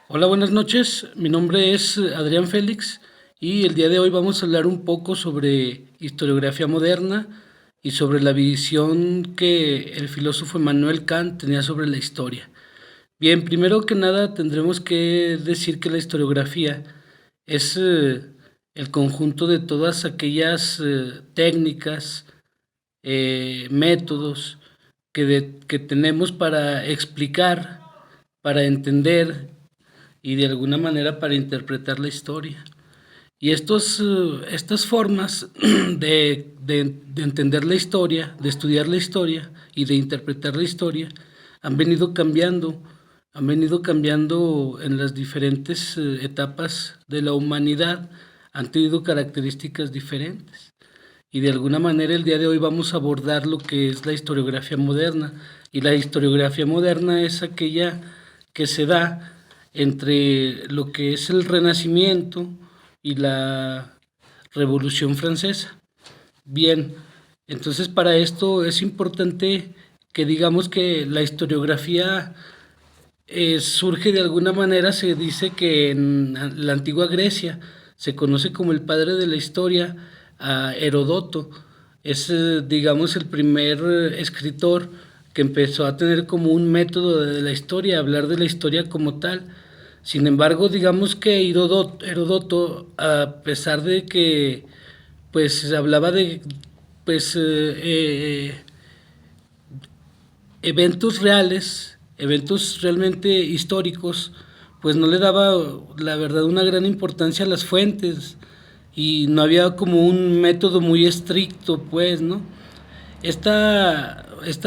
Hola, buenas noches. Mi nombre es Adrián Félix y el día de hoy vamos a hablar un poco sobre historiografía moderna y sobre la visión que el filósofo Immanuel Kant tenía sobre la historia. Bien, primero que nada tendremos que decir que la historiografía es el conjunto de todas aquellas técnicas, métodos que tenemos para explicar, para entender y de alguna manera para interpretar la historia. Y estas formas de entender la historia, de estudiar la historia y de interpretar la historia han venido cambiando en las diferentes etapas de la humanidad, han tenido características diferentes. Y de alguna manera el día de hoy vamos a abordar lo que es la historiografía moderna. Y la historiografía moderna es aquella que se da entre lo que es el Renacimiento y la Revolución Francesa. Bien, entonces para esto es importante que digamos que la historiografía surge de alguna manera, se dice que en la antigua Grecia se conoce como el padre de la historia a Herodoto. Es, digamos, el primer escritor que empezó a tener como un método de la historia, hablar de la historia como tal. Sin embargo, digamos que Herodoto, a pesar de que pues hablaba de pues eventos reales, eventos realmente históricos, pues no le daba, la verdad, una gran importancia a las fuentes y no había como un método muy estricto, pues, ¿no? Esta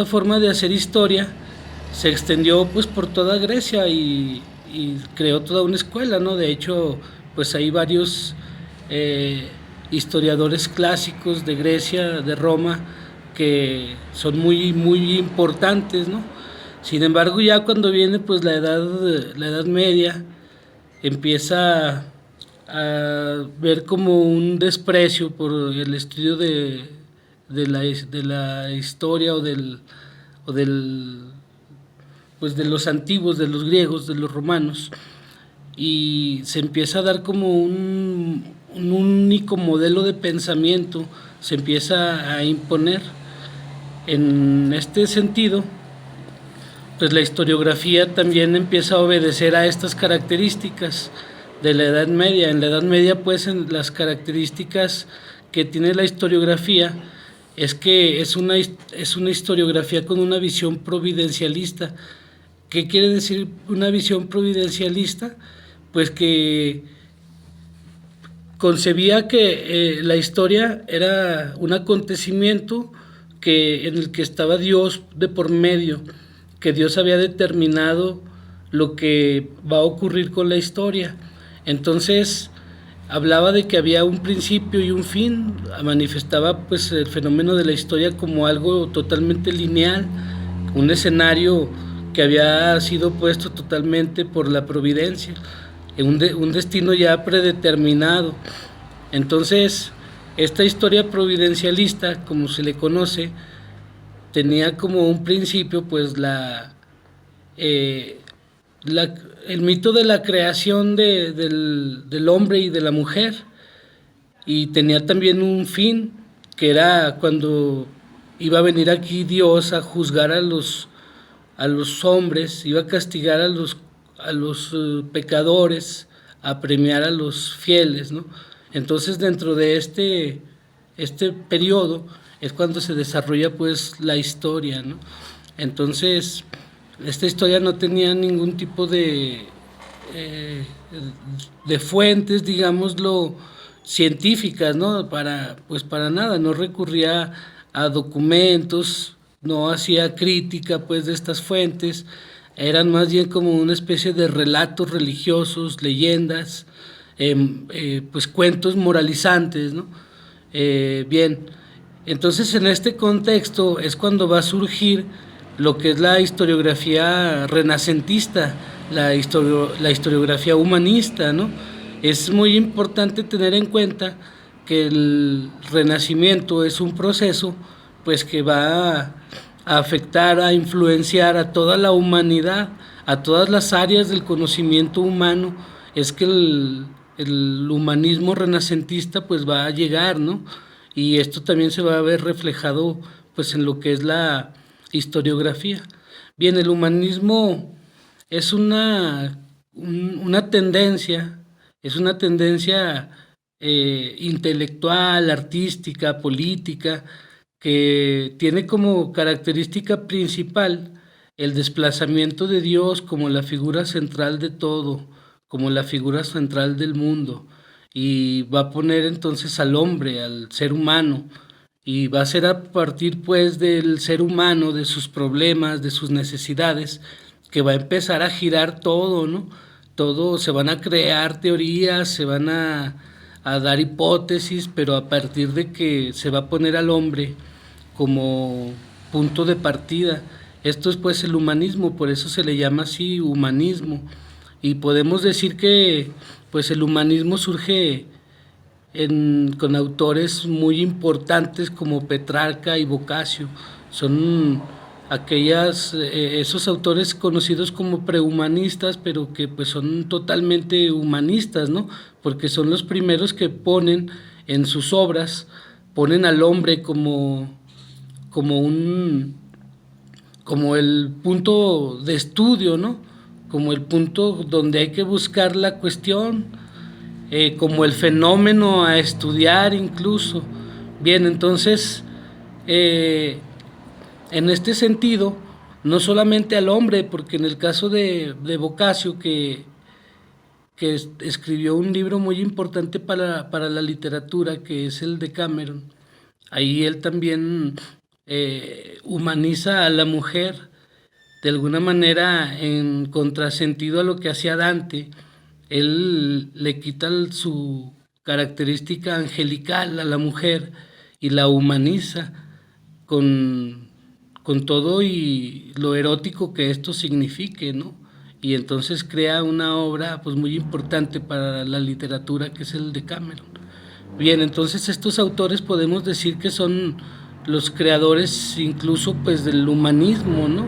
forma de hacer historia se extendió pues por toda Grecia y creó toda una escuela, ¿no? De hecho, pues hay varios eh, historiadores clásicos de Grecia, de Roma, que son muy importantes, ¿no? Sin embargo, ya cuando viene pues la edad media, empieza a ver como un desprecio por el estudio de la historia o del pues de los antiguos, de los griegos, de los romanos, y se empieza a dar como un único modelo de pensamiento, se empieza a imponer. En este sentido, pues la historiografía también empieza a obedecer a estas características de la Edad Media. En la Edad Media, pues, en las características que tiene la historiografía es que es una historiografía con una visión providencialista. ¿Qué quiere decir una visión providencialista? Pues que concebía que la historia era un acontecimiento en el que estaba Dios de por medio, que Dios había determinado lo que va a ocurrir con la historia. Entonces hablaba de que había un principio y un fin, manifestaba pues el fenómeno de la historia como algo totalmente lineal, un escenario que había sido puesto totalmente por la providencia, un destino ya predeterminado. Entonces, esta historia providencialista, como se le conoce, tenía como un principio pues eh, la el mito de la creación del hombre y de la mujer, y tenía también un fin, que era cuando iba a venir aquí Dios a juzgar a los hombres, iba a castigar a los pecadores, a premiar a los fieles, ¿no? Entonces dentro de este periodo es cuando se desarrolla pues la historia, ¿no? Entonces esta historia no tenía ningún tipo eh, de fuentes, digámoslo, científicas, ¿no? Pues para nada, no recurría a documentos, no hacía crítica pues de estas fuentes, eran más bien como una especie de relatos religiosos, leyendas, pues cuentos moralizantes, ¿no? Bien, entonces en este contexto es cuando va a surgir lo que es la historiografía renacentista, la historiografía humanista, ¿no? Es muy importante tener en cuenta que el Renacimiento es un proceso pues que va a afectar, a influenciar a toda la humanidad a todas las áreas del conocimiento humano, es que el humanismo renacentista pues va a llegar, ¿no? Y esto también se va a ver reflejado pues en lo que es la historiografía. Bien, el humanismo es una tendencia, es una tendencia intelectual, artística, política, que tiene como característica principal el desplazamiento de Dios como la figura central de todo, como la figura central del mundo, y va a poner entonces al hombre, al ser humano, y va a ser a partir pues del ser humano, de sus problemas, de sus necesidades, que va a empezar a girar todo, ¿no? Todo, se van a crear teorías, se van a dar hipótesis, pero a partir de que se va a poner al hombre como punto de partida. Esto es pues el humanismo, por eso se le llama así humanismo. Y podemos decir que pues el humanismo surge con autores muy importantes como Petrarca y Boccaccio. Son esos autores conocidos como prehumanistas, pero que pues son totalmente humanistas, ¿no? Porque son los primeros que ponen en sus obras, ponen al hombre como un, como el punto de estudio, ¿no? Como el punto donde hay que buscar la cuestión, como el fenómeno a estudiar incluso. Bien, entonces, en este sentido, no solamente al hombre, porque en el caso de Boccaccio, que escribió un libro muy importante para la literatura, que es el de Cameron, ahí él también humaniza a la mujer de alguna manera en contrasentido a lo que hacía Dante. Él le quita su característica angelical a la mujer y la humaniza con, con todo y lo erótico que esto signifique, ¿no? Y entonces crea una obra pues muy importante para la literatura, que es el de Cameron. Bien, entonces estos autores podemos decir que son los creadores incluso pues del humanismo, ¿no?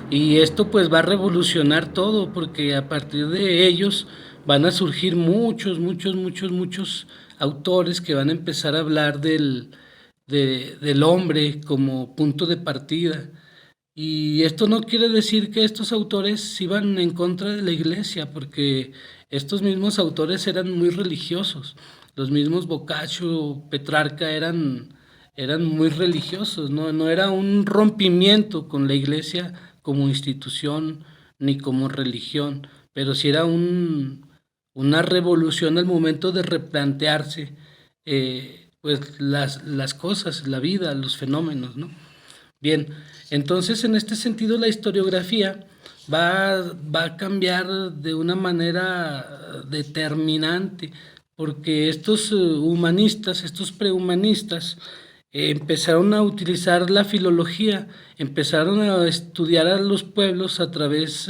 Y esto pues va a revolucionar todo, porque a partir de ellos van a surgir muchos autores que van a empezar a hablar del hombre como punto de partida. Y esto no quiere decir que estos autores iban en contra de la iglesia, porque estos mismos autores eran muy religiosos. Los mismos Boccaccio, Petrarca eran muy religiosos, ¿no? No era un rompimiento con la iglesia como institución ni como religión, pero sí era una revolución al momento de replantearse pues las cosas, la vida, los fenómenos, ¿no? Bien, entonces en este sentido la historiografía va a cambiar de una manera determinante, porque estos humanistas, estos prehumanistas, empezaron a utilizar la filología, empezaron a estudiar a los pueblos a través,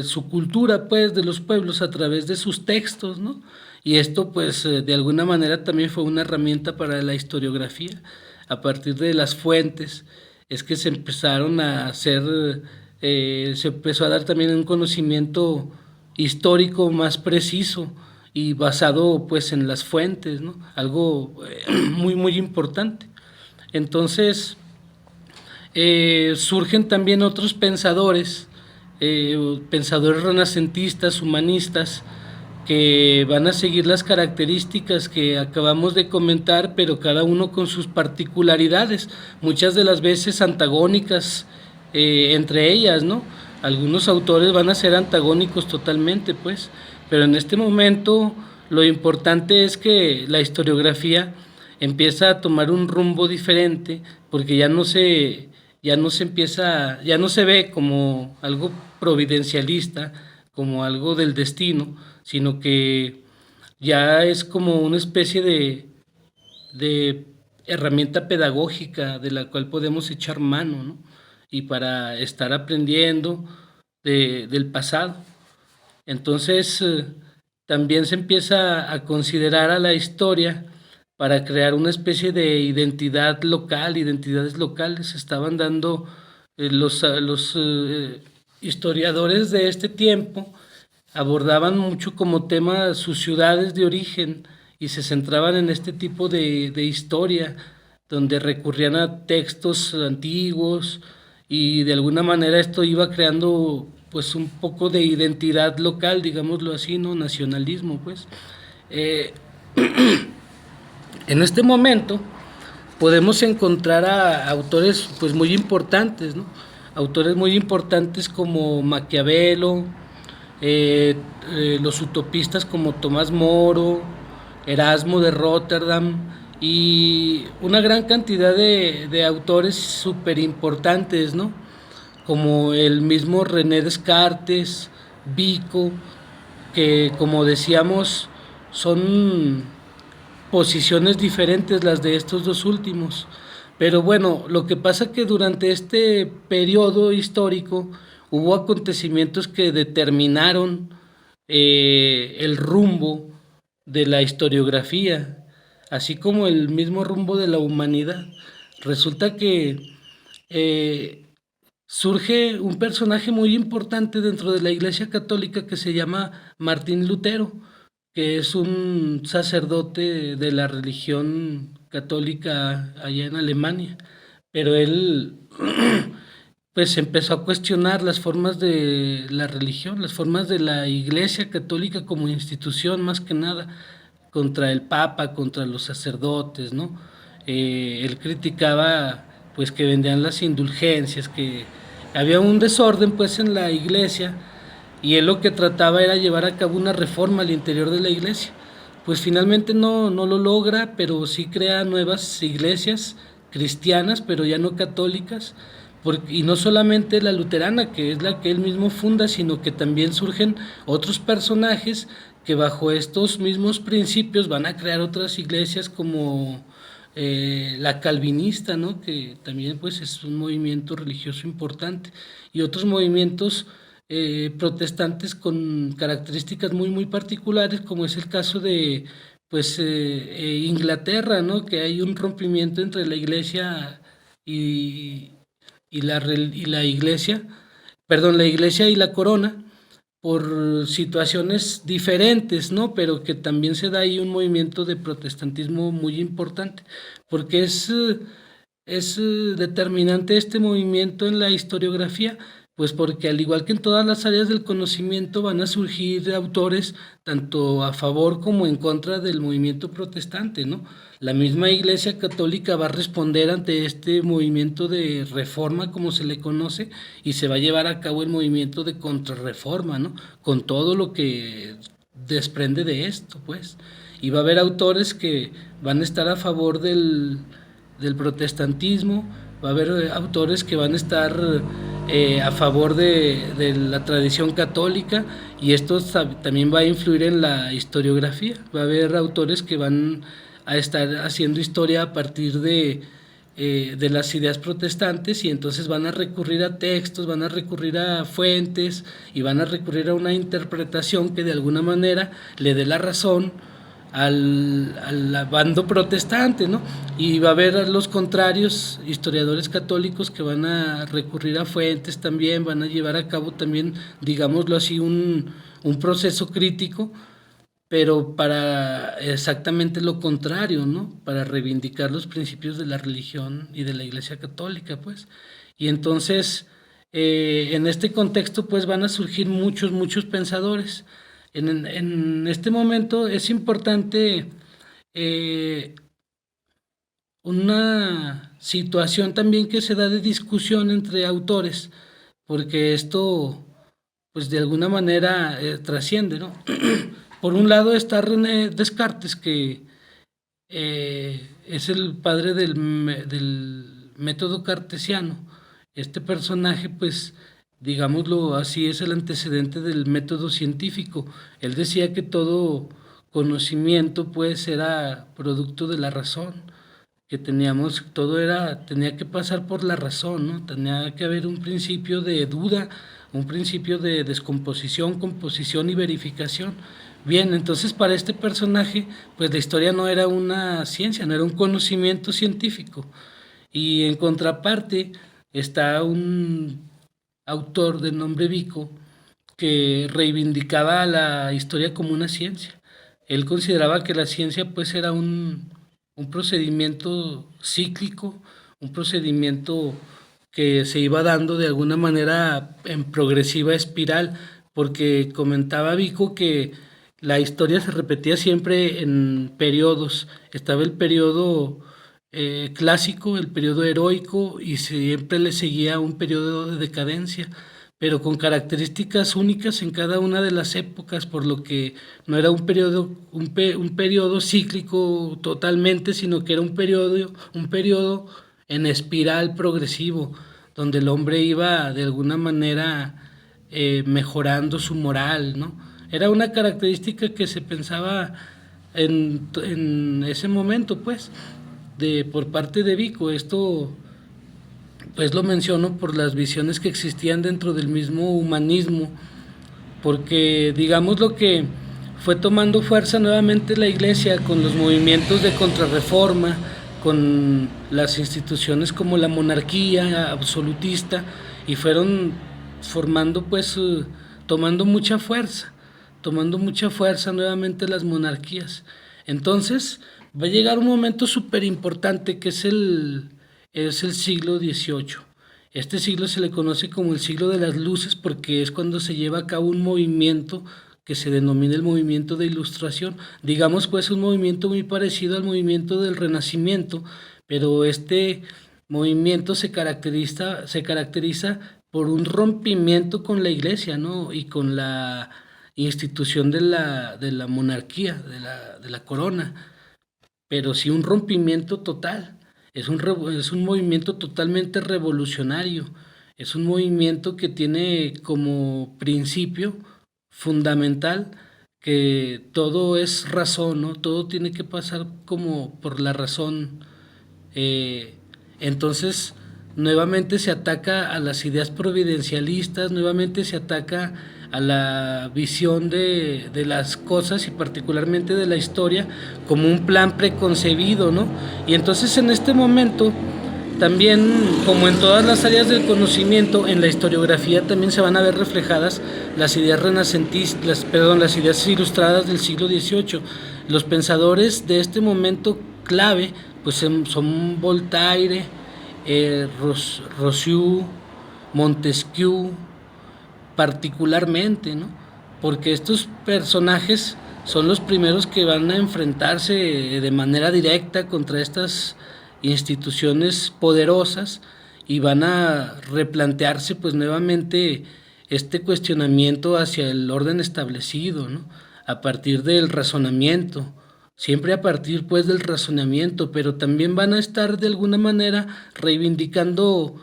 su cultura pues de los pueblos a través de sus textos, ¿no? Y esto pues de alguna manera también fue una herramienta para la historiografía. A partir de las fuentes es que se empezaron a hacer, se empezó a dar también un conocimiento histórico más preciso y basado pues en las fuentes, ¿no? Algo muy importante. Entonces surgen también otros pensadores renacentistas, humanistas, que van a seguir las características que acabamos de comentar, pero cada uno con sus particularidades, muchas de las veces antagónicas entre ellas, ¿no? Algunos autores van a ser antagónicos totalmente, pues, pero en este momento lo importante es que la historiografía empieza a tomar un rumbo diferente, porque ya no se ve como algo providencialista, como algo del destino, sino que ya es como una especie de herramienta pedagógica de la cual podemos echar mano, ¿no? Y para estar aprendiendo del pasado. Entonces, también se empieza a considerar a la historia para crear una especie de identidades locales. Se estaban dando los historiadores de este tiempo abordaban mucho como tema sus ciudades de origen y se centraban en este tipo de historia, donde recurrían a textos antiguos y de alguna manera esto iba creando pues un poco de identidad local, digámoslo así, ¿no? Nacionalismo, pues. Eh, en este momento podemos encontrar a autores pues muy importantes, ¿no? Autores muy importantes como Maquiavelo, eh, los utopistas como Tomás Moro, Erasmo de Rotterdam y una gran cantidad de autores súper importantes, ¿no? Como el mismo René Descartes, Vico, que como decíamos son posiciones diferentes las de estos dos últimos. Pero bueno, lo que pasa que durante este periodo histórico hubo acontecimientos que determinaron el rumbo de la historiografía, así como el mismo rumbo de la humanidad. Resulta que eh, surge un personaje muy importante dentro de la Iglesia Católica que se llama Martín Lutero, que es un sacerdote de la religión católica allá en Alemania, pero él pues empezó a cuestionar las formas de la religión, las formas de la Iglesia Católica como institución más que nada, contra el Papa, contra los sacerdotes, ¿no? Él criticaba pues que vendían las indulgencias, que había un desorden pues en la iglesia y él lo que trataba era llevar a cabo una reforma al interior de la iglesia. Pues finalmente no lo logra, pero sí crea nuevas iglesias cristianas, pero ya no católicas, y no solamente la luterana, que es la que él mismo funda, sino que también surgen otros personajes que bajo estos mismos principios van a crear otras iglesias como la calvinista, ¿no? Que también pues es un movimiento religioso importante, y otros movimientos protestantes con características muy particulares, como es el caso de pues Inglaterra, ¿no? Que hay un rompimiento entre la iglesia y, y la iglesia, perdón, la iglesia y la corona, por situaciones diferentes, ¿no? Pero que también se da ahí un movimiento de protestantismo muy importante, porque es determinante este movimiento en la historiografía, pues porque al igual que en todas las áreas del conocimiento van a surgir autores tanto a favor como en contra del movimiento protestante, ¿no? La misma Iglesia Católica va a responder ante este movimiento de reforma, como se le conoce, y se va a llevar a cabo el movimiento de contrarreforma, ¿no? Con todo lo que desprende de esto, pues. Y va a haber autores que van a estar a favor del protestantismo, va a haber autores que van a estar a favor de la tradición católica, y esto también va a influir en la historiografía. Va a haber autores que van a estar haciendo historia a partir de las ideas protestantes, y entonces van a recurrir a textos, van a recurrir a fuentes y van a recurrir a una interpretación que de alguna manera le dé la razón al bando protestante, ¿no? Y va a haber los contrarios, historiadores católicos, que van a recurrir a fuentes también, van a llevar a cabo también, digámoslo así, un proceso crítico, pero para exactamente lo contrario, ¿no? Para reivindicar los principios de la religión y de la Iglesia Católica, pues. Y entonces, en este contexto, pues van a surgir muchos pensadores. En este momento es importante eh, una situación también que se da de discusión entre autores, porque esto, pues de alguna manera trasciende, ¿no? Por un lado está René Descartes, que es el padre del método cartesiano. Este personaje, pues, digámoslo así, es el antecedente del método científico. Él decía que todo conocimiento, pues, era producto de la razón, que teníamos, tenía que pasar por la razón, ¿no? Tenía que haber un principio de duda, un principio de descomposición, composición y verificación. Bien, entonces para este personaje, pues la historia no era una ciencia, no era un conocimiento científico. Y en contraparte está un autor de nombre Vico que reivindicaba a la historia como una ciencia. Él consideraba que la ciencia pues era un procedimiento cíclico, un procedimiento que se iba dando de alguna manera en progresiva espiral, porque comentaba Vico que la historia se repetía siempre en periodos. Estaba el periodo clásico, el periodo heroico, y siempre le seguía un periodo de decadencia, pero con características únicas en cada una de las épocas, por lo que no era un periodo cíclico totalmente, sino que era un periodo en espiral progresivo, donde el hombre iba de alguna manera mejorando su moral, ¿no? Era una característica que se pensaba en ese momento, pues, por parte de Vico. Esto pues lo menciono por las visiones que existían dentro del mismo humanismo, porque digamos lo que fue tomando fuerza nuevamente la Iglesia con los movimientos de contrarreforma, con las instituciones como la monarquía absolutista, y fueron formando pues tomando mucha fuerza nuevamente las monarquías. Entonces va a llegar un momento súper importante que es el siglo XVIII. Este siglo se le conoce como el siglo de las luces porque es cuando se lleva a cabo un movimiento que se denomina el movimiento de Ilustración. Digamos pues un movimiento muy parecido al movimiento del Renacimiento, pero este movimiento se caracteriza por un rompimiento con la Iglesia, ¿no? Y con la institución de la monarquía, de la corona, pero sí un rompimiento total. Es un movimiento totalmente revolucionario. Es un movimiento que tiene como principio fundamental que todo es razón, ¿no? Todo tiene que pasar como por la razón. Eh, entonces, nuevamente se ataca a las ideas providencialistas, nuevamente se ataca a la visión de las cosas y particularmente de la historia como un plan preconcebido, ¿no? Y entonces en este momento también, como en todas las áreas del conocimiento, en la historiografía también se van a ver reflejadas las ideas renacentistas, perdón, las ideas ilustradas del siglo XVIII. Los pensadores de este momento clave pues son Voltaire, Rousseau, Montesquieu, particularmente, ¿no? Porque estos personajes son los primeros que van a enfrentarse de manera directa contra estas instituciones poderosas y van a replantearse pues nuevamente este cuestionamiento hacia el orden establecido, ¿no? A partir del razonamiento, siempre a partir pues del razonamiento, pero también van a estar de alguna manera reivindicando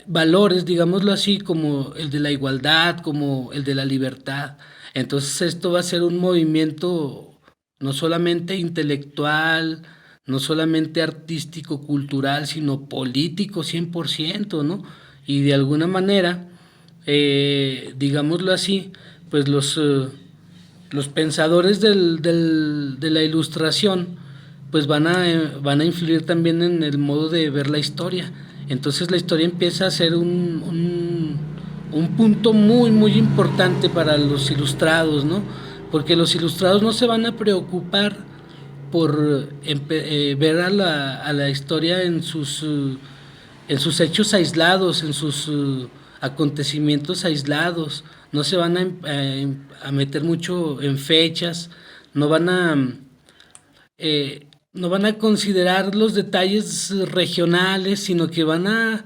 valores, digámoslo así, como el de la igualdad, como el de la libertad. Entonces esto va a ser un movimiento no solamente intelectual, no solamente artístico, cultural, sino político 100%, ¿no? Y de alguna manera, digámoslo así, pues los pensadores de la ilustración pues van a influir también en el modo de ver la historia. Entonces la historia empieza a ser un punto muy, muy importante para los ilustrados, ¿no? Porque los ilustrados no se van a preocupar por ver a la historia en sus hechos aislados, en sus acontecimientos aislados, no se van a meter mucho en fechas, no van a no van a considerar los detalles regionales, sino que van a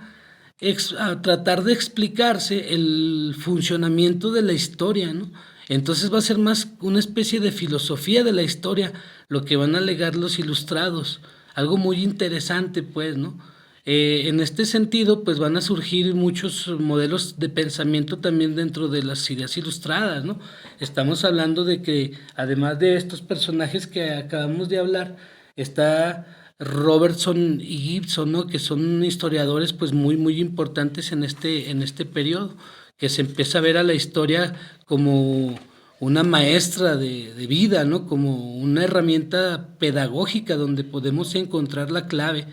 tratar de explicarse el funcionamiento de la historia, ¿no? Entonces va a ser más una especie de filosofía de la historia lo que van a alegar los ilustrados, algo muy interesante, pues, ¿no? En este sentido, pues van a surgir muchos modelos de pensamiento también dentro de las ideas ilustradas, ¿no? Estamos hablando de que además de estos personajes que acabamos de hablar, está Robertson y Gibson, ¿no? Que son historiadores pues muy, muy importantes en este periodo, que se empieza a ver a la historia como una maestra de vida, ¿no? Como una herramienta pedagógica donde podemos encontrar la clave,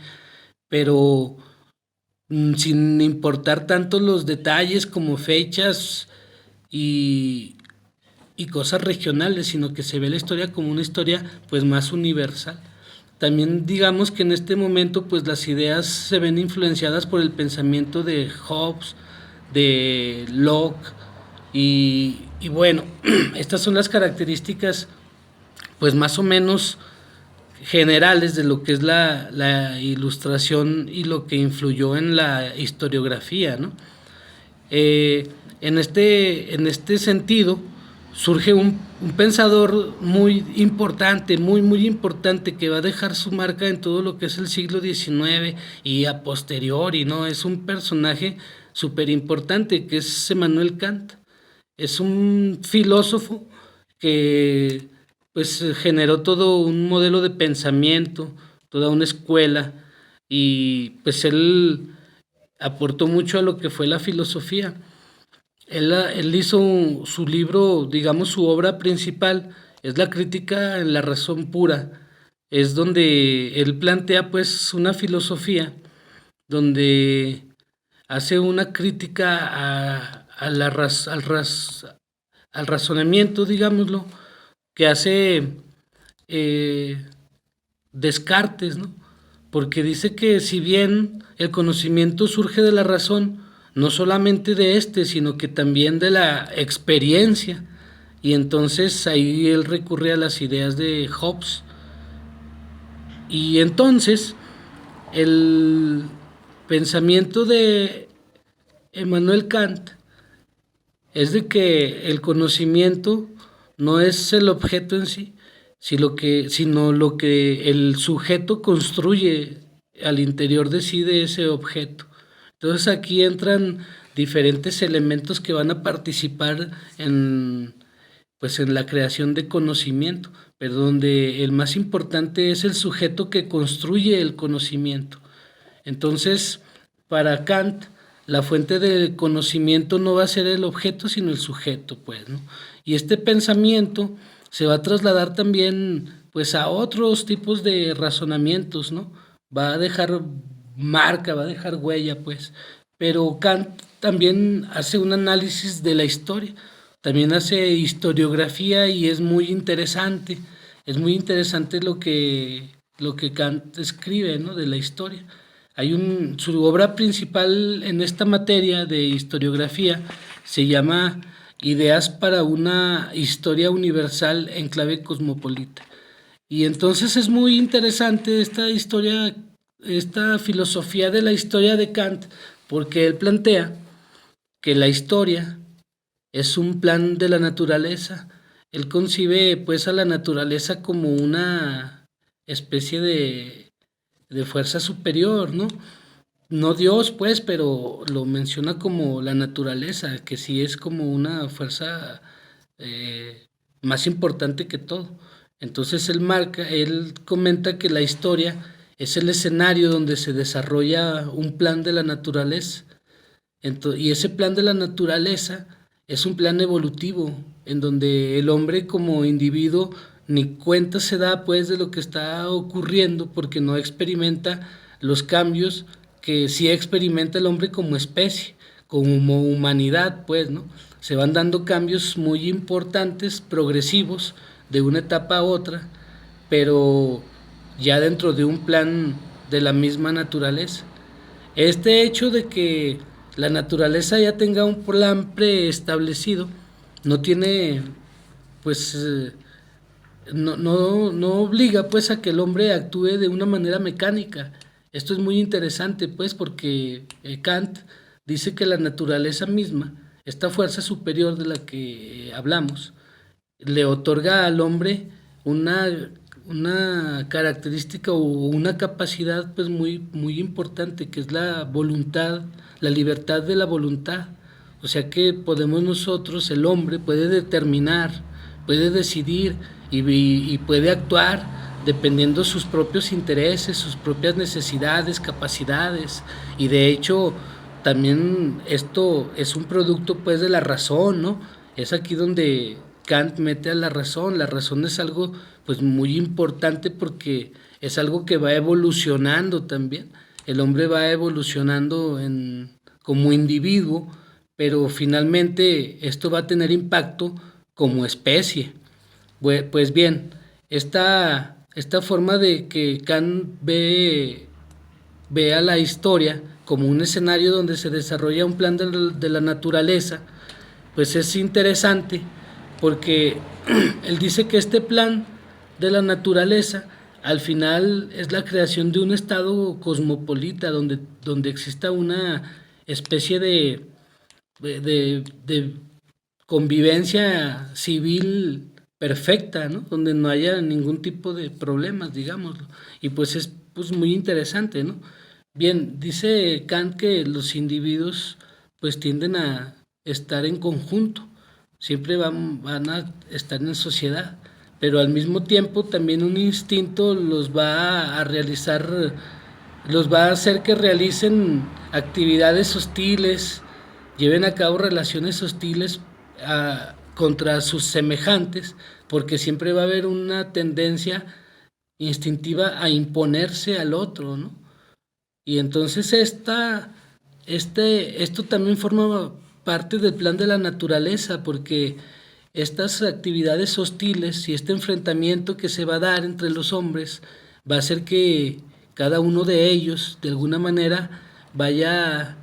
pero sin importar tanto los detalles como fechas y, y cosas regionales, sino que se ve la historia como una historia pues más universal. También digamos que en este momento pues las ideas se ven influenciadas por el pensamiento de Hobbes, de Locke y bueno, estas son las características pues más o menos generales de lo que es la ilustración y lo que influyó en la historiografía, ¿no? En este sentido, surge un pensador muy importante, muy importante, que va a dejar su marca en todo lo que es el siglo XIX y a posteriori, ¿no? Es un personaje súper importante, que es Emmanuel Kant. Es un filósofo que pues generó todo un modelo de pensamiento, toda una escuela, y pues él aportó mucho a lo que fue la filosofía. Él hizo su libro, digamos, su obra principal, es la crítica en la razón pura. Es donde él plantea pues una filosofía donde hace una crítica a la al razonamiento, digámoslo, que hace eh, Descartes, ¿no? Porque dice que si bien el conocimiento surge de la razón, no solamente de este, sino que también de la experiencia. Y entonces ahí él recurre a las ideas de Hobbes. Y entonces el pensamiento de Emmanuel Kant es de que el conocimiento no es el objeto en sí, sino lo que el sujeto construye al interior de sí de ese objeto. Entonces aquí entran diferentes elementos que van a participar pues en la creación de conocimiento, pero donde el más importante es el sujeto que construye el conocimiento. Entonces, para Kant, la fuente del conocimiento no va a ser el objeto, sino el sujeto, pues, ¿no? Y este pensamiento se va a trasladar también, pues, a otros tipos de razonamientos, ¿no? Va a dejar marca, va a dejar huella, pues. Pero Kant también hace un análisis de la historia, también hace historiografía y es muy interesante. Es muy interesante lo que Kant escribe, ¿no? De la historia. Su obra principal en esta materia de historiografía se llama Ideas para una historia universal en clave cosmopolita. Y entonces es muy interesante esta historia, esta filosofía de la historia de Kant, porque él plantea que la historia es un plan de la naturaleza. Él concibe pues a la naturaleza como una especie de fuerza superior, ¿no? No Dios, pues, pero lo menciona como la naturaleza, que sí es como una fuerza más importante que todo. Entonces él comenta que la historia es el escenario donde se desarrolla un plan de la naturaleza. Y ese plan de la naturaleza es un plan evolutivo, en donde el hombre como individuo ni cuenta se da pues de lo que está ocurriendo porque no experimenta los cambios que sí experimenta el hombre como especie, como humanidad, pues, ¿no? Se van dando cambios muy importantes, progresivos, de una etapa a otra, pero ya dentro de un plan de la misma naturaleza. Este hecho de que la naturaleza ya tenga un plan preestablecido no tiene, pues, no obliga pues a que el hombre actúe de una manera mecánica. Esto es muy interesante pues porque Kant dice que la naturaleza misma, esta fuerza superior de la que hablamos, le otorga al hombre una, una característica o una capacidad pues muy importante, que es la voluntad, la libertad de la voluntad. O sea que podemos nosotros, el hombre puede determinar, puede decidir y puede actuar dependiendo sus propios intereses, sus propias necesidades, capacidades. Y de hecho también esto es un producto pues de la razón, ¿no? Es aquí donde Kant mete a la razón. La razón es algo pues muy importante porque es algo que va evolucionando también. el hombre va evolucionando como individuo, pero finalmente esto va a tener impacto como especie. Pues bien, esta forma de que Kant ve a la historia como un escenario donde se desarrolla un plan de la naturaleza, pues es interesante porque él dice que este plan de la naturaleza al final es la creación de un estado cosmopolita donde exista una especie de convivencia civil perfecta, ¿no? Donde no haya ningún tipo de problemas, digámoslo. Y pues es pues, muy interesante, ¿no? Bien, dice Kant que los individuos pues tienden a estar en conjunto, siempre van a estar en sociedad, pero al mismo tiempo también un instinto los va a realizar, los va a hacer que realicen actividades hostiles, lleven a cabo relaciones hostiles contra sus semejantes, porque siempre va a haber una tendencia instintiva a imponerse al otro, ¿no? Y entonces esto también forma parte del plan de la naturaleza, porque estas actividades hostiles y este enfrentamiento que se va a dar entre los hombres va a hacer que cada uno de ellos, de alguna manera, vaya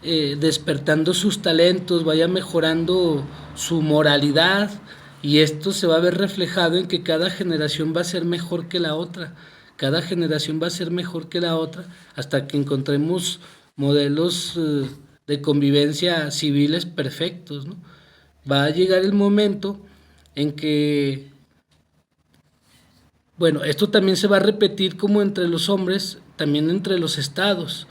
despertando sus talentos, vaya mejorando su moralidad, y esto se va a ver reflejado en que cada generación va a ser mejor que la otra, cada generación va a ser mejor que la otra, hasta que encontremos modelos de convivencia civiles perfectos, ¿no? Va a llegar el momento en que, bueno, esto también se va a repetir como entre los hombres, también entre los estados.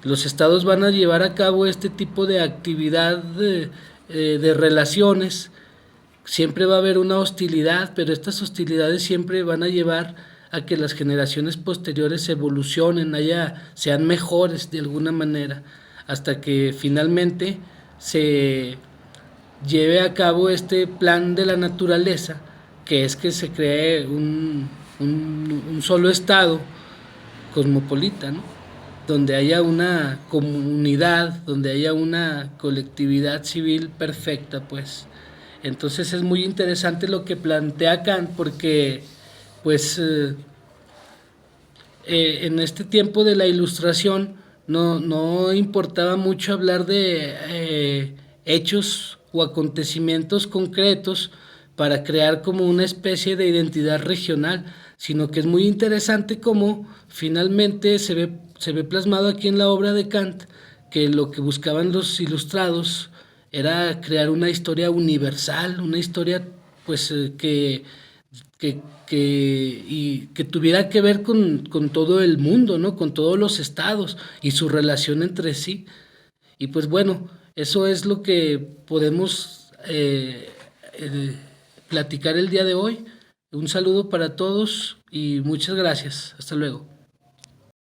Los estados van a llevar a cabo este tipo de actividad de relaciones. Siempre va a haber una hostilidad, pero estas hostilidades siempre van a llevar a que las generaciones posteriores evolucionen, sean mejores de alguna manera, hasta que finalmente se lleve a cabo este plan de la naturaleza, que es que se cree un solo estado cosmopolita, ¿no? Donde haya una comunidad, donde haya una colectividad civil perfecta, pues. Entonces es muy interesante lo que plantea Kant, porque pues en este tiempo de la Ilustración no importaba mucho hablar de hechos o acontecimientos concretos para crear como una especie de identidad regional, sino que es muy interesante cómo finalmente se ve plasmado aquí en la obra de Kant que lo que buscaban los ilustrados era crear una historia universal, una historia pues que tuviera que ver con todo el mundo, ¿no? Con todos los estados y su relación entre sí. Y pues bueno, eso es lo que podemos platicar el día de hoy. Un saludo para todos y muchas gracias. Hasta luego.